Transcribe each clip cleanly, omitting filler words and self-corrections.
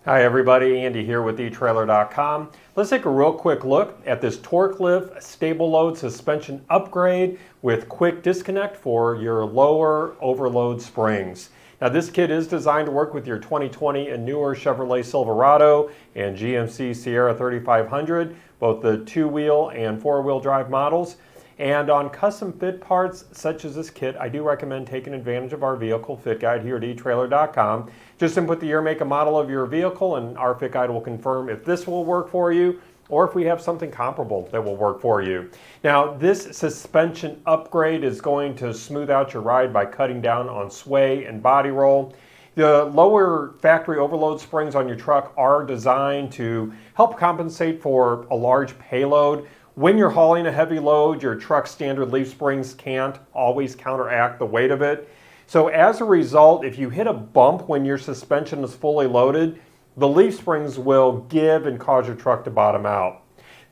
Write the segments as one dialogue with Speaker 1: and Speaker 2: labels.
Speaker 1: Hi everybody, Andy here with eTrailer.com. Let's take a real quick look at this TorkLift StableLoad suspension upgrade with quick disconnect for your lower overload springs. Now this kit is designed to work with your 2020 and newer Chevrolet Silverado and GMC Sierra 3500, both the two-wheel and four-wheel drive models. And on custom fit parts such as this kit, I do recommend taking advantage of our vehicle fit guide here at eTrailer.com. Just input the year, make, and model of your vehicle, and our fit guide will confirm if this will work for you or if we have something comparable that will work for you. Now, this suspension upgrade is going to smooth out your ride by cutting down on sway and body roll. The lower factory overload springs on your truck are designed to help compensate for a large payload. When you're hauling a heavy load, your truck's standard leaf springs can't always counteract the weight of it. So as a result, if you hit a bump when your suspension is fully loaded, the leaf springs will give and cause your truck to bottom out.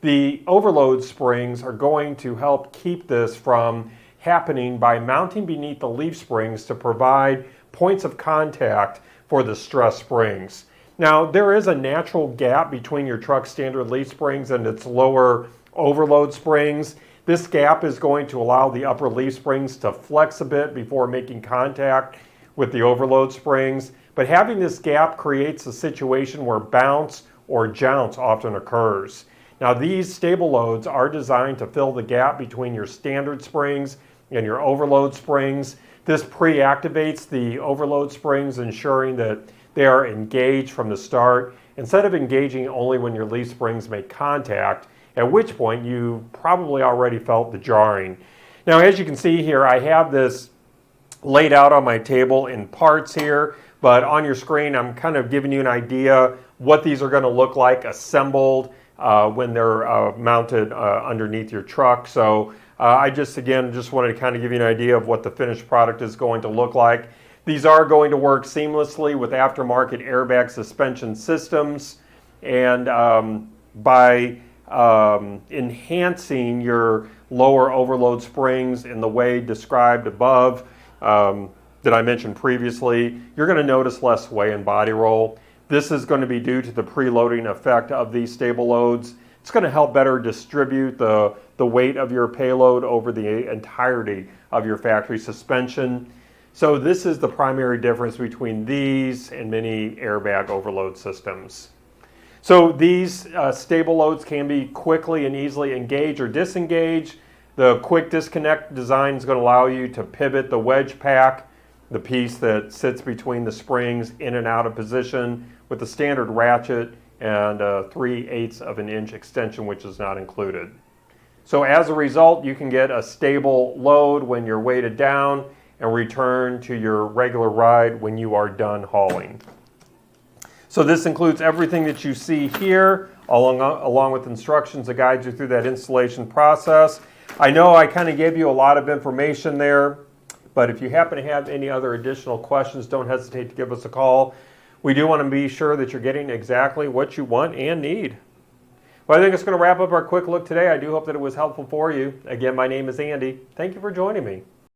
Speaker 1: The overload springs are going to help keep this from happening by mounting beneath the leaf springs to provide points of contact for the stress springs. Now, there is a natural gap between your truck's standard leaf springs and its lower overload springs. This gap is going to allow the upper leaf springs to flex a bit before making contact with the overload springs. But having this gap creates a situation where bounce or jounce often occurs. Now these StableLoads are designed to fill the gap between your standard springs and your overload springs. This pre-activates the overload springs, ensuring that they are engaged from the start instead of engaging only when your leaf springs make contact, at which point you probably already felt the jarring. Now, as you can see here, I have this laid out on my table in parts here, but on your screen I'm kind of giving you an idea what these are going to look like assembled when they're mounted underneath your truck. So I just wanted to kind of give you an idea of what the finished product is going to look like. These are going to work seamlessly with aftermarket airbag suspension systems, and by enhancing your lower overload springs in the way described above that I mentioned previously, you're going to notice less sway and body roll. This is going to be due to the preloading effect of these StableLoads. It's going to help better distribute the weight of your payload over the entirety of your factory suspension. So this is the primary difference between these and many airbag overload systems. So these StableLoads can be quickly and easily engaged or disengaged. The quick disconnect design is going to allow you to pivot the wedge pack, the piece that sits between the springs, in and out of position with the standard ratchet and 3/8 of an inch extension, which is not included. So as a result, you can get a stable load when you're weighted down and return to your regular ride when you are done hauling. So this includes everything that you see here, along with instructions that guide you through that installation process. I know I kind of gave you a lot of information there, but if you happen to have any other additional questions, don't hesitate to give us a call. We do want to be sure that you're getting exactly what you want and need. Well, I think it's going to wrap up our quick look today. I do hope that it was helpful for you. Again, my name is Andy. Thank you for joining me.